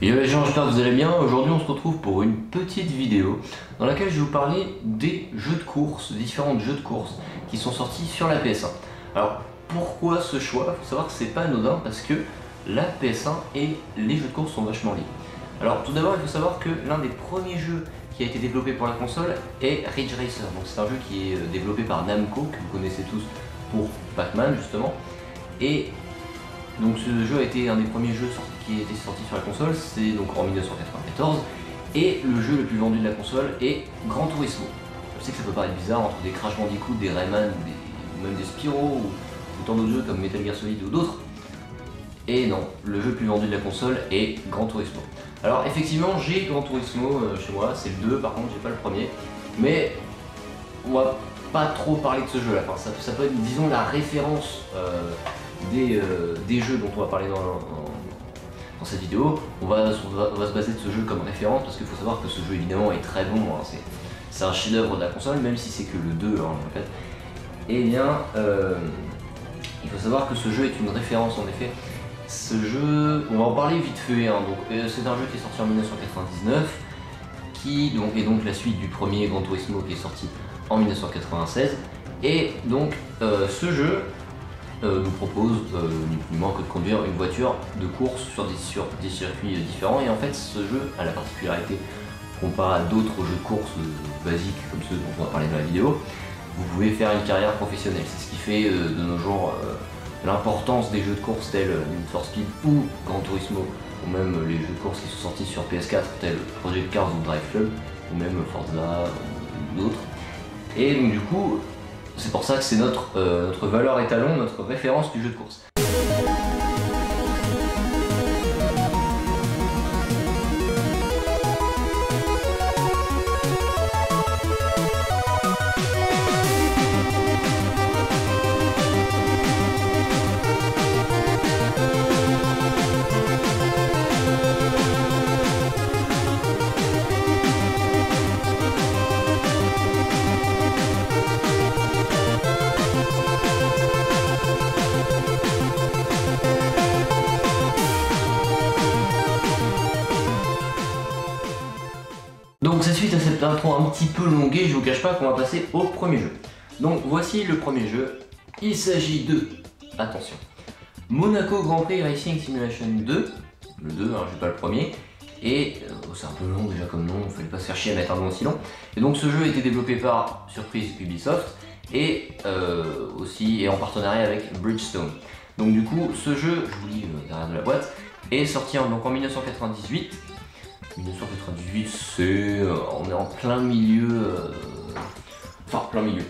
Yo les gens, j'espère que vous allez bien. Aujourd'hui on se retrouve pour une petite vidéo dans laquelle je vais vous parler des jeux de course, des différents jeux de course qui sont sortis sur la PS1. Alors pourquoi ce choix? Il faut savoir que c'est pas anodin parce que la PS1 et les jeux de course sont vachement liés. Alors tout d'abord il faut savoir que l'un des premiers jeux qui a été développé pour la console est Ridge Racer. Donc c'est un jeu qui est développé par Namco, que vous connaissez tous pour Pac-Man justement. Et donc ce jeu a été un des premiers jeux qui a été sorti sur la console, c'est donc en 1994, et le jeu le plus vendu de la console est Gran Turismo. Je sais que ça peut paraître bizarre entre des Crash Bandicoot, des Rayman, ou même des Spyro, ou tant d'autres jeux comme Metal Gear Solid ou d'autres. Et non, le jeu le plus vendu de la console est Gran Turismo. Alors effectivement j'ai Gran Turismo chez moi, c'est le 2 par contre, j'ai pas le premier, mais on va pas trop parler de ce jeu là, enfin, ça peut être disons la référence des jeux dont on va parler dans cette vidéo. On va se baser de ce jeu comme référence parce qu'il faut savoir que ce jeu évidemment est très bon, hein. C'est un chef d'œuvre de la console même si c'est que le 2 hein, en fait. Et bien il faut savoir que ce jeu est une référence en effet. Ce jeu, on va en parler vite fait, hein. C'est un jeu qui est sorti en 1999 qui est donc la suite du premier Gran Turismo qui est sorti en 1996 et donc ce jeu nous propose ni plus ni moins que de conduire une voiture de course sur des circuits différents. Et en fait ce jeu a la particularité, comparé à d'autres jeux de course basiques comme ceux dont on va parler dans la vidéo, vous pouvez faire une carrière professionnelle. C'est ce qui fait de nos jours l'importance des jeux de course tels Need for Speed ou Gran Turismo, ou même les jeux de course qui sont sortis sur PS4 tels Project Cars ou Drive Club, ou même Forza ou d'autres. Et donc du coup c'est pour ça que c'est notre valeur étalon, notre référence du jeu de course. Donc c'est suite à cette intro un petit peu longuée, je vous cache pas qu'on va passer au premier jeu. Donc voici le premier jeu, il s'agit de, attention, Monaco Grand Prix Racing Simulation 2, le 2, hein, j'ai pas le premier, et c'est un peu long déjà comme nom, il fallait pas se faire chier à mettre un nom aussi long. Et donc ce jeu a été développé par, surprise, Ubisoft, et aussi en partenariat avec Bridgestone. Donc du coup ce jeu, je vous lis derrière de la boîte, est sorti en 1998. 1998, on est en plein milieu, enfin plein milieu.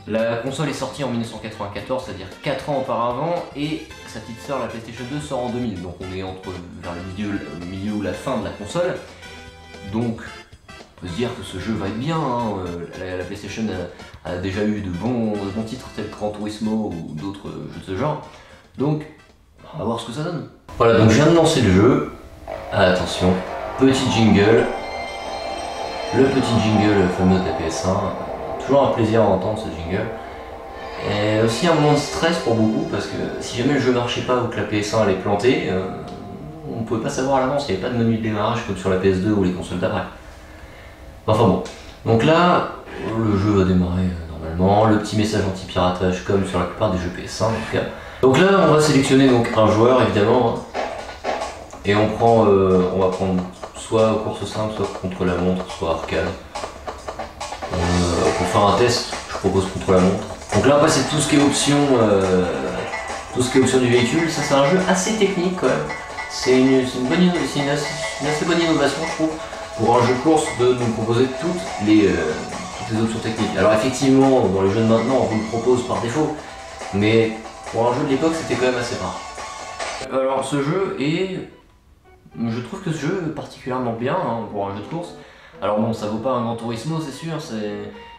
La console est sortie en 1994, c'est-à-dire 4 ans auparavant, et sa petite sœur, la PlayStation 2, sort en 2000, donc on est vers le milieu ou la fin de la console. Donc on peut se dire que ce jeu va être bien, hein. La PlayStation a déjà eu de bons titres tels que Gran Turismo ou d'autres jeux de ce genre, donc on va voir ce que ça donne. Voilà, donc je viens de lancer le jeu, attention. Petit jingle, le petit jingle fameux de la PS1, toujours un plaisir à entendre ce jingle, et aussi un moment de stress pour beaucoup parce que si jamais le jeu marchait pas ou que la PS1 allait planter, on ne pouvait pas savoir à l'avance, il n'y avait pas de menu de démarrage comme sur la PS2 ou les consoles d'après. Enfin bon, donc là, le jeu va démarrer normalement, le petit message anti-piratage comme sur la plupart des jeux PS1 en tout cas. Donc là on va sélectionner donc un joueur évidemment, hein, et on va prendre soit course simple, soit contre la montre, soit arcade. Pour faire un test, je propose contre la montre. Donc là après c'est tout ce qui est option, du véhicule. Ça c'est un jeu assez technique quand même. C'est une assez bonne innovation je trouve pour un jeu de course de nous proposer toutes les options techniques. Alors effectivement dans les jeux de maintenant on vous le propose par défaut, mais pour un jeu de l'époque c'était quand même assez rare. Alors ce jeu est... Je trouve que ce jeu est particulièrement bien hein, pour un jeu de course. Alors bon, ça vaut pas un Gran Turismo, c'est sûr.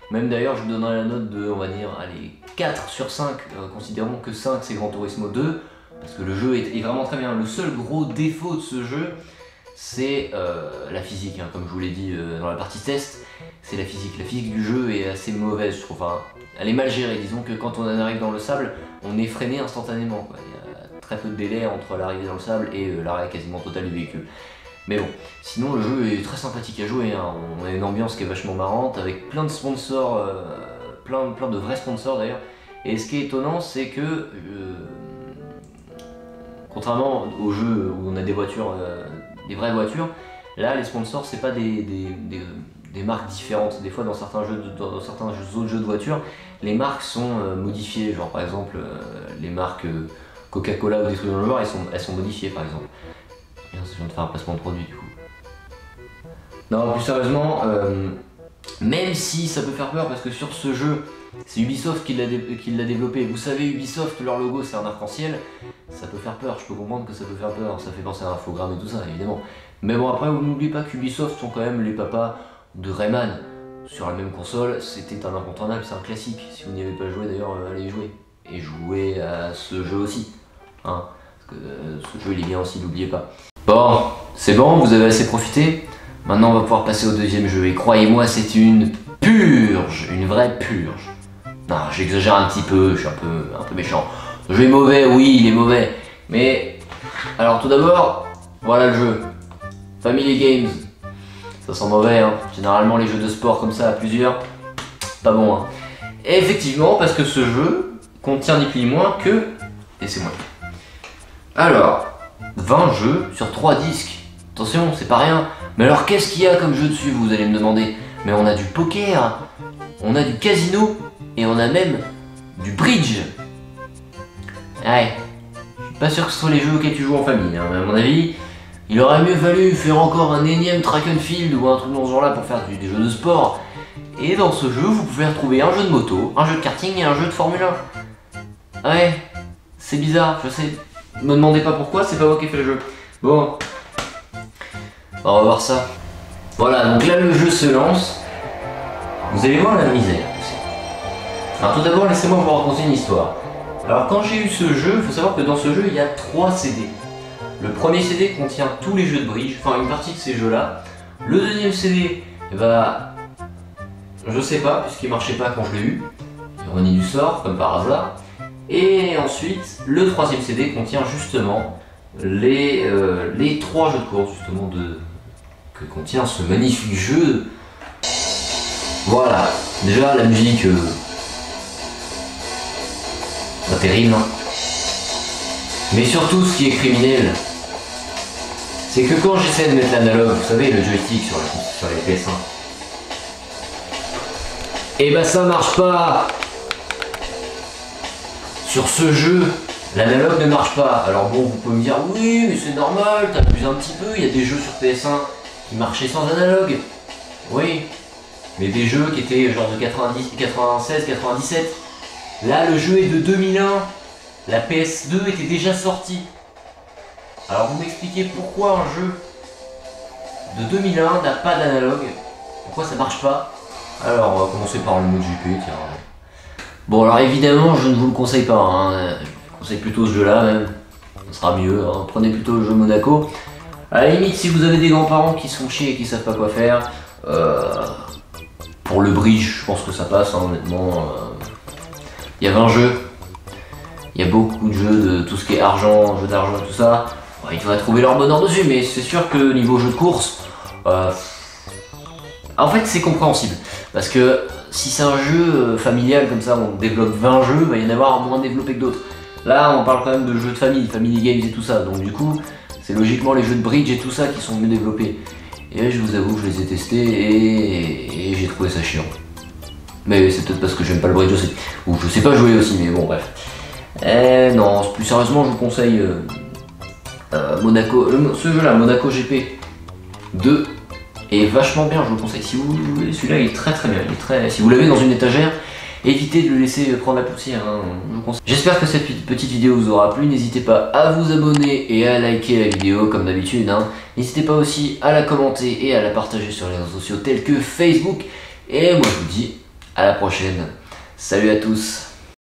Même d'ailleurs, je lui donnerais la note de, on va dire, allez, 4 sur 5. Considérons que 5 c'est Gran Turismo 2, parce que le jeu est vraiment très bien. Le seul gros défaut de ce jeu, c'est la physique, hein, comme je vous l'ai dit dans la partie test. C'est la physique. La physique du jeu est assez mauvaise, je trouve. Enfin, elle est mal gérée. Disons que quand on en arrive dans le sable, on est freiné instantanément, quoi. Il y a très peu de délai entre l'arrivée dans le sable et l'arrêt quasiment total du véhicule. Mais bon, sinon le jeu est très sympathique à jouer, hein. On a une ambiance qui est vachement marrante, avec plein de sponsors, plein de vrais sponsors d'ailleurs. Et ce qui est étonnant, c'est que, contrairement aux jeux où on a des voitures, des vraies voitures, là les sponsors c'est pas des marques différentes. Des fois dans certains autres jeux de voitures, les marques sont modifiées, genre par exemple les marques Coca-Cola ou des trucs dans le genre, elles sont modifiées par exemple. Bien, je viens de faire un placement de produit du coup. Non, plus sérieusement, même si ça peut faire peur parce que sur ce jeu, c'est Ubisoft qui l'a développé. Vous savez, Ubisoft, leur logo c'est un arc-en-ciel, ça peut faire peur, je peux comprendre que ça peut faire peur, ça fait penser à un infogramme et tout ça évidemment. Mais bon, après, vous n'oubliez pas qu'Ubisoft sont quand même les papas de Rayman. Sur la même console, c'était un incontournable, c'est un classique. Si vous n'y avez pas joué d'ailleurs, allez y jouer. Et jouez à ce jeu aussi. Hein, parce que ce jeu il est bien aussi, n'oubliez pas. Bon, c'est bon, vous avez assez profité. Maintenant on va pouvoir passer au deuxième jeu. Et croyez-moi, c'est une purge, une vraie purge. Non, j'exagère un petit peu, je suis un peu méchant. Le jeu est mauvais, oui, il est mauvais. Mais, alors tout d'abord, voilà le jeu. Family Games. Ça sent mauvais, hein. Généralement les jeux de sport comme ça à plusieurs, pas bon, hein. Et effectivement, parce que ce jeu contient ni plus ni moins que... Laissez-moi. Alors, 20 jeux sur 3 disques. Attention, c'est pas rien. Mais alors qu'est-ce qu'il y a comme jeu dessus, vous allez me demander? Mais on a du poker, on a du casino, et on a même du bridge. Ouais, je suis pas sûr que ce soit les jeux auxquels tu joues en famille, hein. Mais à mon avis, il aurait mieux fallu faire encore un énième track and field ou un truc dans ce genre là pour faire des jeux de sport. Et dans ce jeu, vous pouvez retrouver un jeu de moto, un jeu de karting et un jeu de Formule 1. Ouais, c'est bizarre, je sais. Me demandez pas pourquoi, c'est pas moi qui ai fait le jeu. Bon, on va voir ça. Voilà, donc là le jeu se lance. Vous allez voir la misère. Alors tout d'abord, laissez-moi vous raconter une histoire. Alors quand j'ai eu ce jeu, il faut savoir que dans ce jeu, il y a 3 CD. Le premier CD contient tous les jeux de bridge, enfin une partie de ces jeux-là. Le deuxième CD, bah, je sais pas, puisqu'il marchait pas quand je l'ai eu. Ironie du sort, comme par hasard. Et ensuite, le troisième CD contient justement les 3 jeux de course, justement, que contient ce magnifique jeu. Voilà, déjà la musique, pas terrible, hein. Mais surtout, ce qui est criminel, c'est que quand j'essaie de mettre l'analogue, vous savez, le joystick sur les PS1, et bah ça marche pas. Sur ce jeu, l'analogue ne marche pas. Alors bon, vous pouvez me dire, oui, mais c'est normal, t'abuses un petit peu, il y a des jeux sur PS1 qui marchaient sans analogue. Oui, mais des jeux qui étaient genre de 90, 96, 97. Là, le jeu est de 2001. La PS2 était déjà sortie. Alors vous m'expliquez pourquoi un jeu de 2001 n'a pas d'analogue? Pourquoi ça marche pas? Alors on va commencer par le mode GP, tiens. Bon alors évidemment je ne vous le conseille pas, hein. Je vous conseille plutôt ce jeu là même. Ça sera mieux, hein. Prenez plutôt le jeu Monaco. À la limite si vous avez des grands-parents qui sont chiés et qui savent pas quoi faire, pour le bridge je pense que ça passe, hein, honnêtement. Il y a 20 jeux. Il y a beaucoup de jeux de tout ce qui est argent, jeux d'argent, tout ça. Bon, ils devraient trouver leur bonheur dessus, mais c'est sûr que niveau jeu de course, en fait c'est compréhensible. Parce que si c'est un jeu familial comme ça, on développe 20 jeux, il va y en avoir moins développés que d'autres. Là on parle quand même de jeux de famille, family games et tout ça. Donc du coup, c'est logiquement les jeux de bridge et tout ça qui sont mieux développés. Et je vous avoue que je les ai testés et j'ai trouvé ça chiant. Mais c'est peut-être parce que j'aime pas le bridge aussi. Ou je sais pas jouer aussi, mais bon bref. Non, plus sérieusement, je vous conseille Monaco. Ce jeu-là, Monaco GP 2, est vachement bien. Je vous le conseille. Si vous voulez, celui-là, il est très très bien. Il est très... Si vous l'avez dans une étagère, évitez de le laisser prendre la poussière. Hein, je vous conseille. J'espère que cette petite vidéo vous aura plu. N'hésitez pas à vous abonner et à liker la vidéo comme d'habitude. Hein. N'hésitez pas aussi à la commenter et à la partager sur les réseaux sociaux tels que Facebook. Et moi, je vous dis à la prochaine. Salut à tous.